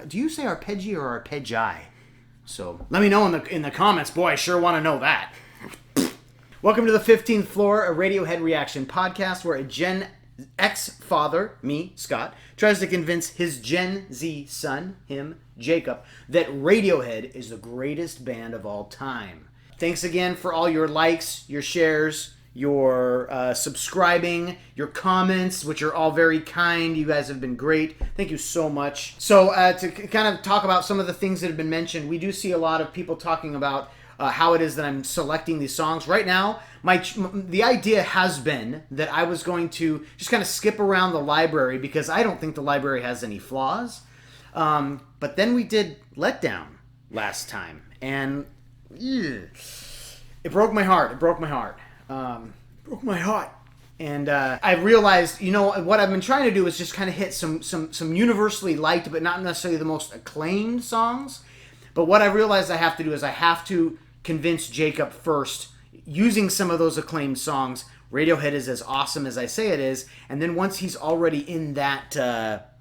Do you say arpeggi or arpeggi? So let me know in the comments. Boy, I sure want to know that. Welcome to the 15th Floor, a Radiohead reaction podcast where a Gen X father, me, Scott, tries to convince his Gen Z son, him, Jacob, that Radiohead is the greatest band of all time. Thanks again for all your likes, your shares, your subscribing, your comments, which are all very kind. You guys have been great. Thank you so much. So to kind of talk about some of the things that have been mentioned, we do see a lot of people talking about how it is that I'm selecting these songs. Right now, the idea has been that I was going to just kind of skip around the library because I don't think the library has any flaws. But then we did Letdown last time, and it broke my heart. It broke my heart. Broke my heart. And I realized, what I've been trying to do is just kind of hit some universally liked, but not necessarily the most acclaimed songs. But what I realized I have to do is I have to convince Jacob first, using some of those acclaimed songs, Radiohead is as awesome as I say it is. And then once he's already in that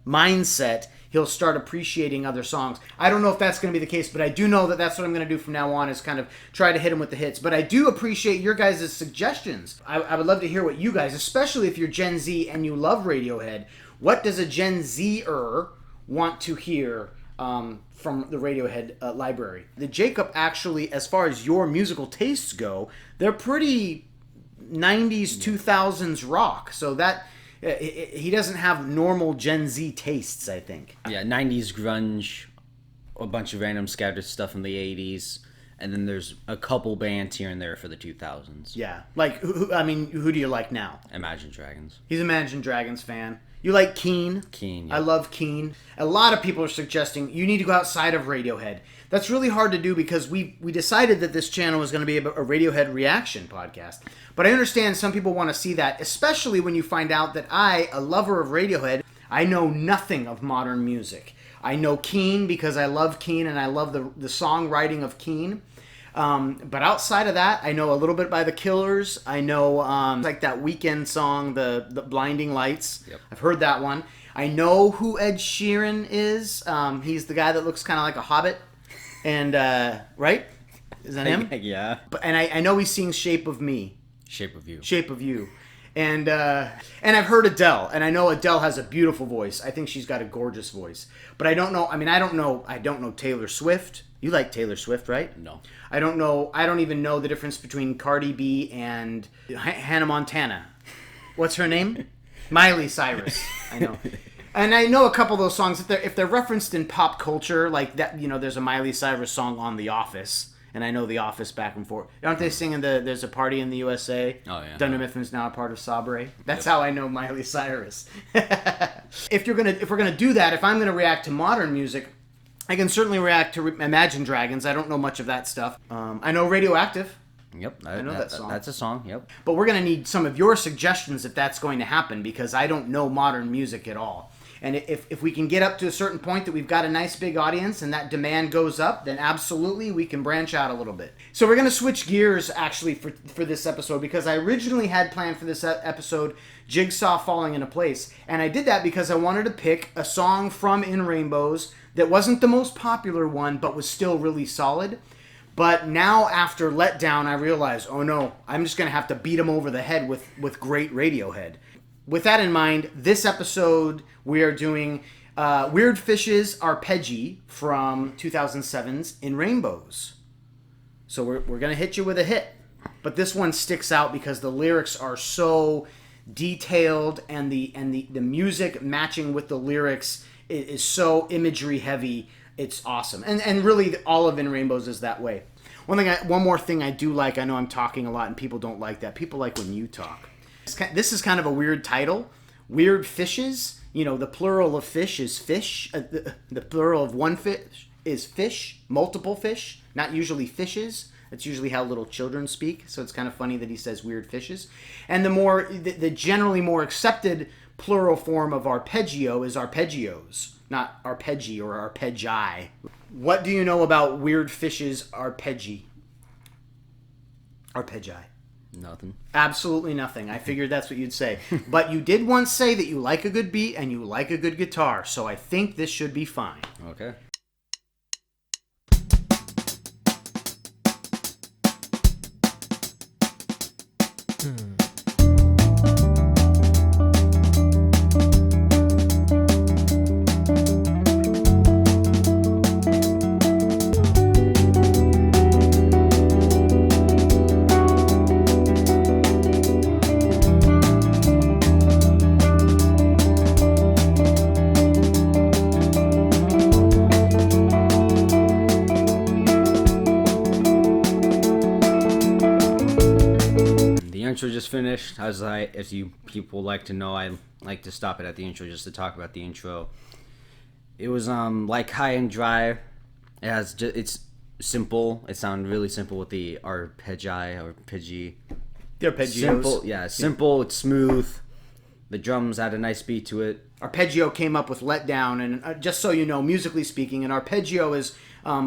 mindset, he'll start appreciating other songs. I don't know if that's going to be the case, but I do know that that's what I'm going to do from now on, is kind of try to hit him with the hits. But I do appreciate your guys' suggestions. I would love to hear what you guys, especially if you're Gen Z and you love Radiohead, what does a Gen Z-er want to hear from the Radiohead library? The Jacob, actually, as far as your musical tastes go, they're pretty 90s, 2000s rock. So that... he doesn't have normal Gen Z tastes, I think. Yeah, 90s grunge, a bunch of random scattered stuff in the 80s, and then there's a couple bands here and there for the 2000s. Yeah. Like, who do you like now? Imagine Dragons. He's an Imagine Dragons fan. You like Keane? Keane, yeah. I love Keane. A lot of people are suggesting you need to go outside of Radiohead. That's really hard to do because we decided that this channel was going to be a Radiohead reaction podcast. But I understand some people want to see that, especially when you find out that I, a lover of Radiohead, I know nothing of modern music. I know Keane because I love Keane and I love the songwriting of Keane. But outside of that, I know a little bit by The Killers. I know like that Weekend song, the Blinding Lights. Yep. I've heard that one. I know who Ed Sheeran is. He's the guy that looks kind of like a hobbit. And, right? Is that him? Yeah. And I know he sings Shape of Me. Shape of You. Shape of You. And I've heard Adele, and I know Adele has a beautiful voice. I think she's got a gorgeous voice. But I don't know, I don't know Taylor Swift. You like Taylor Swift, right? No. I don't even know the difference between Cardi B and Hannah Montana. What's her name? Miley Cyrus. I know. And I know a couple of those songs, if they're referenced in pop culture, like that, there's a Miley Cyrus song on The Office, and I know The Office back and forth. Aren't they singing There's a Party in the USA? Oh, yeah. Dunder Mifflin's now a part of Sabre. That's how I know Miley Cyrus. If we're gonna do that, if I'm gonna react to modern music, I can certainly react to Imagine Dragons. I don't know much of that stuff. I know Radioactive. Yep, I know that song. That's a song, yep. But we're going to need some of your suggestions if that's going to happen, because I don't know modern music at all. And if we can get up to a certain point that we've got a nice big audience and that demand goes up, then absolutely we can branch out a little bit. So we're going to switch gears, actually, for this episode, because I originally had planned for this episode Jigsaw Falling into Place. And I did that because I wanted to pick a song from In Rainbows that wasn't the most popular one, but was still really solid. But now, after Letdown, I realized, oh no, I'm just going to have to beat him over the head with great Radiohead. With that in mind, this episode, we are doing Weird Fish's Arpeggi from 2007's In Rainbows. So we're going to hit you with a hit. But this one sticks out because the lyrics are so detailed, and the music matching with the lyrics is so imagery heavy. It's awesome. And really, all of In Rainbows is that way. One more thing I do like, I know I'm talking a lot and people don't like that. People like when you talk. This is kind of a weird title. Weird Fishes. The plural of fish is fish. The plural of one fish is fish. Multiple fish. Not usually fishes. That's usually how little children speak. So it's kind of funny that he says weird fishes. And the generally more accepted plural form of arpeggio is arpeggios. Not arpeggi or arpeggi. What do you know about Weird Fish's Arpeggi? Arpeggi. Nothing. Absolutely nothing. I figured that's what you'd say. But you did once say that you like a good beat and you like a good guitar, so I think this should be fine. Okay. Intro just finished. As you people like to know, I like to stop it at the intro just to talk about the intro. It was like high and dry. It's simple. It sounded really simple with the arpeggi. The arpeggios. Simple, yeah, simple. It's smooth. The drums had a nice beat to it. Arpeggio came up with Let Down, and just so you know, musically speaking, an arpeggio is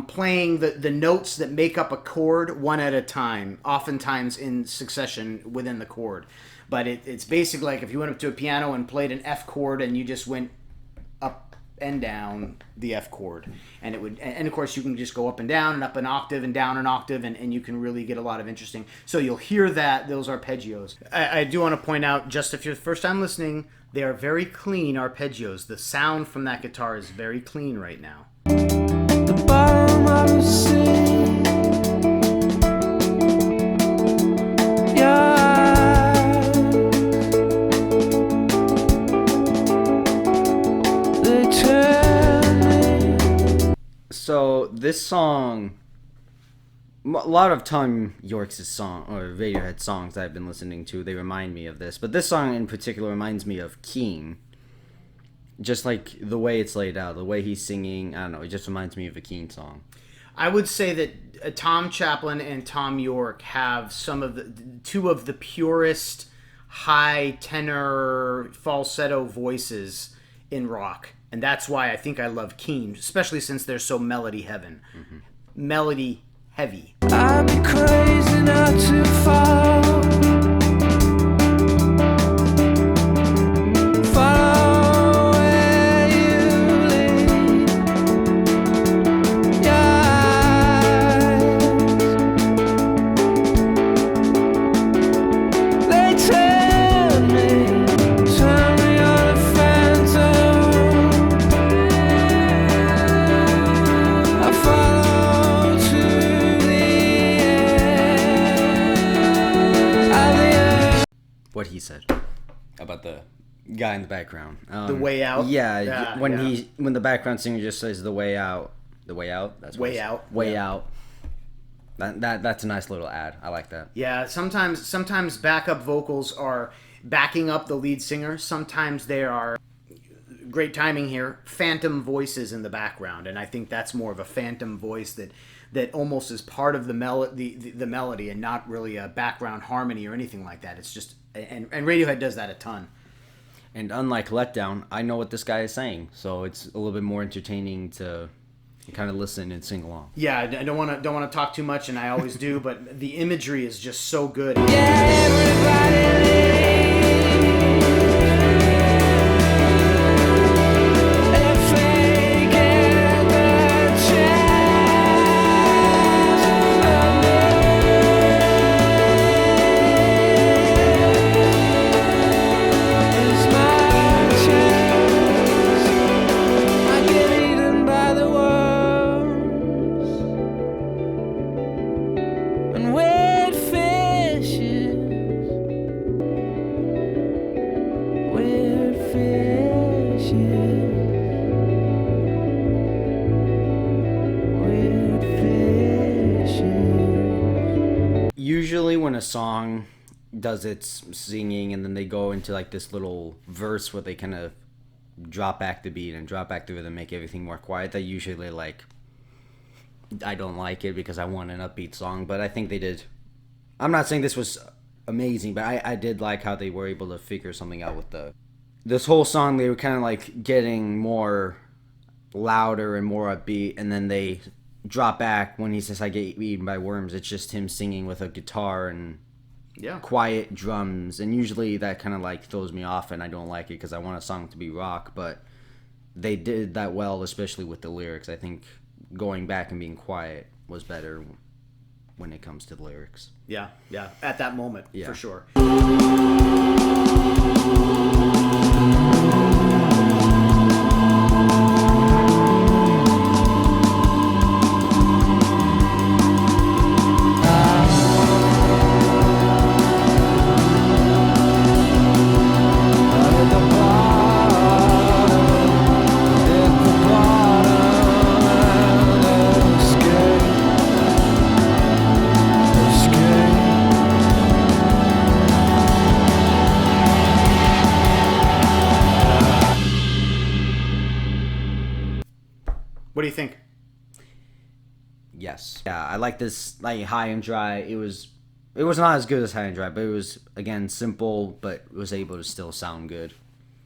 playing the notes that make up a chord one at a time, oftentimes in succession within the chord. But it's basically like if you went up to a piano and played an F chord and you just went up and down the F chord. And it would, and of course you can just go up and down and up an octave and down an octave, and you can really get a lot of interesting. So you'll hear those arpeggios. I do want to point out, just if you're the first time listening, they are very clean arpeggios. The sound from that guitar is very clean right now. The bottom of the sea. Your eyes, they turn me. So this song, a lot of Tom York's song or Radiohead songs I've been listening to, they remind me of this. But this song in particular reminds me of Keen. Just like the way it's laid out, the way he's singing, I don't know, it just reminds me of a Keen song. I would say that Tom Chaplin and Tom York have two of the purest high tenor falsetto voices in rock. And that's why I think I love Keen, especially since they're so melody heavy. Melody heavy. I'd be crazy not to fall. Follow where you lead. Your eyes, they turn me on a phantom. I follow to the end. What he said about the guy in the background. The way out? Yeah, when the background singer just says the way out. The way out? That's Way what out. Way Yeah. out. That's a nice little ad. I like that. Yeah, sometimes backup vocals are backing up the lead singer. Sometimes there are, great timing here, phantom voices in the background, and I think that's more of a phantom voice that almost is part of the melody and not really a background harmony or anything like that. It's just, and Radiohead does that a ton. And unlike Letdown, I know what this guy is saying, so it's a little bit more entertaining to kind of listen and sing along. Yeah, I don't want to talk too much, and I always do, but the imagery is just so good. Usually when a song does its singing and then they go into like this little verse where they kind of drop back the beat and drop back the rhythm, make everything more quiet, that usually like, I don't like it because I want an upbeat song, but I think they did. I'm not saying this was amazing, but I did like how they were able to figure something out with this whole song. They were kind of like getting more louder and more upbeat, and then they drop back when he says I get eaten by worms. It's just him singing with a guitar and Yeah. quiet drums, and usually that kind of like throws me off, and I don't like it because I want a song to be rock. But they did that well, especially with the lyrics. I think going back and being quiet was better when it comes to the lyrics. Yeah, at that moment, Yeah. for sure. What do you think? Yes. Yeah, I like this like High and Dry. It was not as good as High and Dry, but it was again simple, but it was able to still sound good,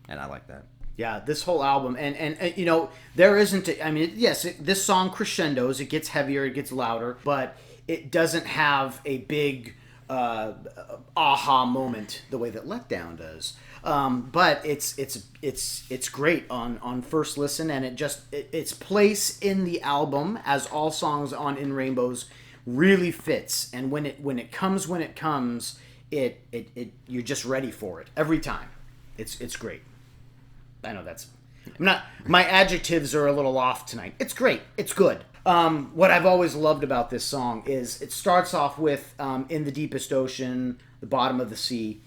and I like that. Yeah, this whole album, and you know, there isn't. I mean, yes, this song crescendos. It gets heavier, it gets louder, but it doesn't have a big aha moment the way that Letdown does. But it's great on first listen, and its place in the album, as all songs on In Rainbows, really fits. And when it comes, you're just ready for it every time. It's great. I know my adjectives are a little off tonight. It's great. It's good. What I've always loved about this song is it starts off with In the Deepest Ocean, the bottom of the sea.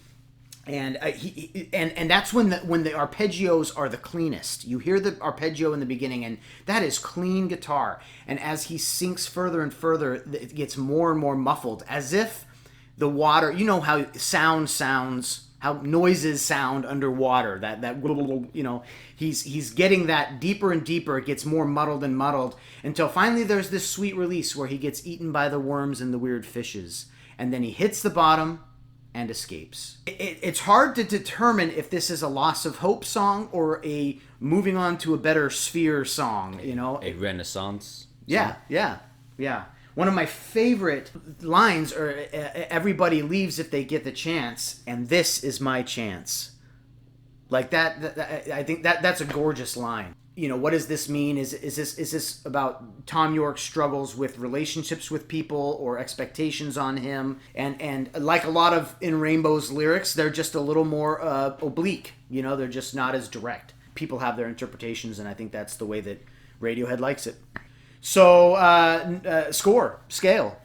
And and that's when the arpeggios are the cleanest. You hear the arpeggio in the beginning, and that is clean guitar. And as he sinks further and further, it gets more and more muffled, as if the water. You know how sound sounds, how noises sound underwater. That you know, he's getting that deeper and deeper. It gets more muddled and muddled until finally there's this sweet release where he gets eaten by the worms and the weird fishes, and then he hits the bottom and escapes. It's hard to determine if this is a loss of hope song or a moving on to a better sphere song, you know? A renaissance Yeah, yeah. One of my favorite lines are everybody leaves if they get the chance, and this is my chance. Like that I think that's a gorgeous line. You know, what does this mean? Is this about Tom York's struggles with relationships with people or expectations on him? And like a lot of In Rainbow's lyrics, they're just a little more oblique. You know, they're just not as direct. People have their interpretations, and I think that's the way that Radiohead likes it. So, scale.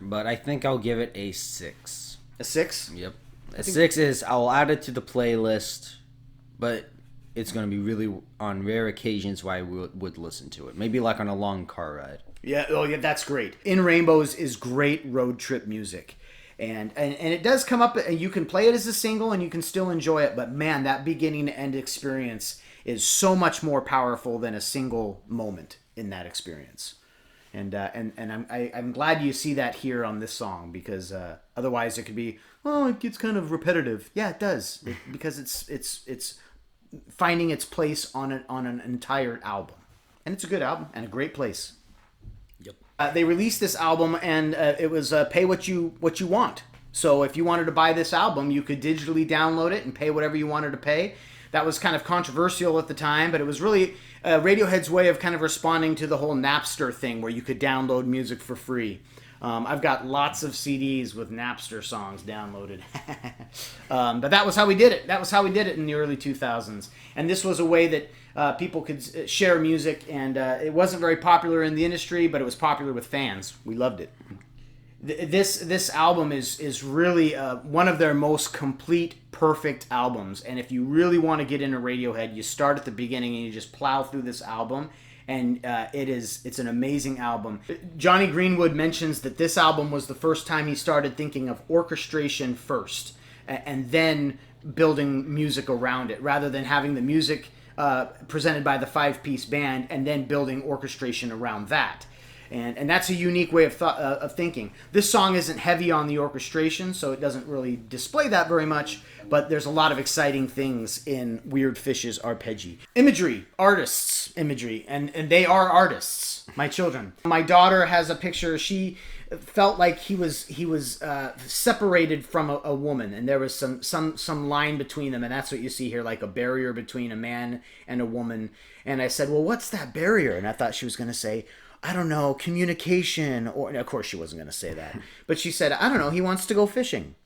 But I think I'll give it a 6. A 6? Yep. A 6 is I'll add it to the playlist, but it's going to be really on rare occasions where I would listen to it. Maybe like on a long car ride. Yeah, oh yeah, that's great. In Rainbows is great road trip music. And it does come up, and you can play it as a single and you can still enjoy it, but man, that beginning to end experience is so much more powerful than a single moment in that experience. And I'm glad you see that here on this song, because otherwise it could be, oh, it gets kind of repetitive. Yeah, it does, because it's finding its place on an entire album, and it's a good album and a great place. Yep. They released this album, and it was pay what you want. So if you wanted to buy this album, you could digitally download it and pay whatever you wanted to pay. That was kind of controversial at the time, but it was really Radiohead's way of kind of responding to the whole Napster thing, where you could download music for free. I've got lots of CDs with Napster songs downloaded. But that was how we did it. That was how we did it in the early 2000s. And this was a way that people could share music, and it wasn't very popular in the industry, but it was popular with fans. We loved it. This album is really one of their most complete, perfect albums. And if you really want to get into Radiohead, you start at the beginning and you just plow through this album. And it's an amazing album. Johnny Greenwood mentions that this album was the first time he started thinking of orchestration first, and then building music around it, rather than having the music presented by the 5-piece band and then building orchestration around that. And that's a unique way of thinking. This song isn't heavy on the orchestration, so it doesn't really display that very much, but there's a lot of exciting things in Weird Fish's Arpeggi. Imagery, artists' imagery, and they are artists, my children. My daughter has a picture. She felt like he was separated from a woman, and there was some line between them, and that's what you see here, like a barrier between a man and a woman. And I said, well, what's that barrier? And I thought she was going to say, I don't know, communication, or of course she wasn't going to say that, but she said, I don't know, he wants to go fishing.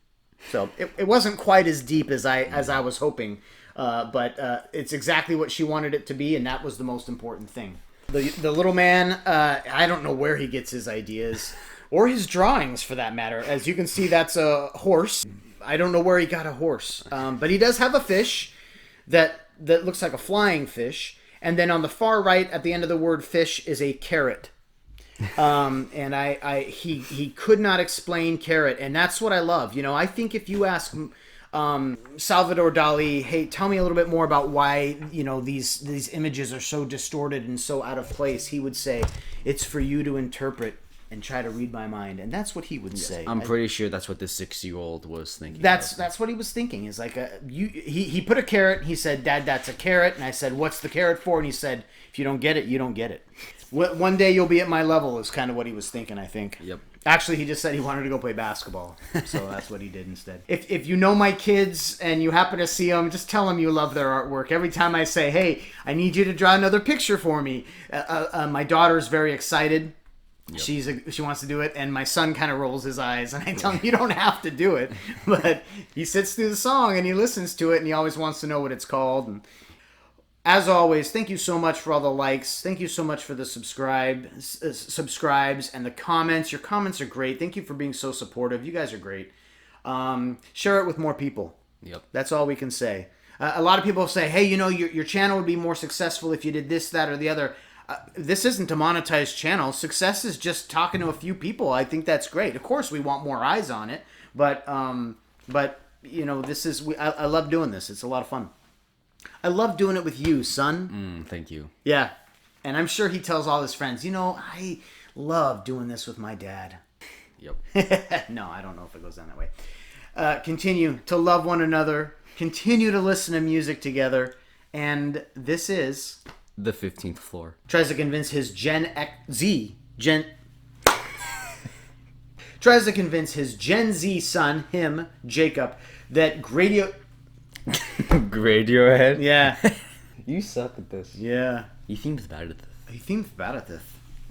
So it wasn't quite as deep as I was hoping, but it's exactly what she wanted it to be, and that was the most important thing. The little man, I don't know where he gets his ideas, or his drawings for that matter. As you can see, that's a horse. I don't know where he got a horse, but he does have a fish that looks like a flying fish. And then on the far right, at the end of the word fish, is a carrot. And he could not explain carrot, and that's what I love. You know, I think if you ask Salvador Dali, hey, tell me a little bit more about why, you know, these images are so distorted and so out of place, he would say, it's for you to interpret and try to read my mind. And that's what he would say. I'm pretty sure that's what the 6-year-old was thinking. That's what he was thinking. Is like he put a carrot. He said, Dad, that's a carrot. And I said, what's the carrot for? And he said, if you don't get it, you don't get it. One day you'll be at my level is kind of what he was thinking, I think. Yep. Actually, he just said he wanted to go play basketball. So that's what he did instead. If you know my kids and you happen to see them, just tell them you love their artwork. Every time I say, hey, I need you to draw another picture for me, my daughter's very excited. Yep. She wants to do it, and my son kind of rolls his eyes, and I tell him, you don't have to do it. But he sits through the song, and he listens to it, and he always wants to know what it's called. And as always, thank you so much for all the likes. Thank you so much for the subscribes and the comments. Your comments are great. Thank you for being so supportive. You guys are great. Share it with more people. Yep. That's all we can say. A lot of people say, hey, you know, your channel would be more successful if you did this, that, or the other. This isn't a monetized channel. Success is just talking to a few people. I think that's great. Of course, we want more eyes on it, but you know, I love doing this. It's a lot of fun. I love doing it with you, son. Thank you. Yeah, and I'm sure he tells all his friends, you know, I love doing this with my dad. Yep. No, I don't know if it goes down that way. Continue to love one another. Continue to listen to music together. And this is The 15th Floor. Tries to convince his tries to convince his Gen Z son, him, Jacob, that Radiohead? Yeah. You suck at this. Yeah. He seems bad at this. He seems bad at this.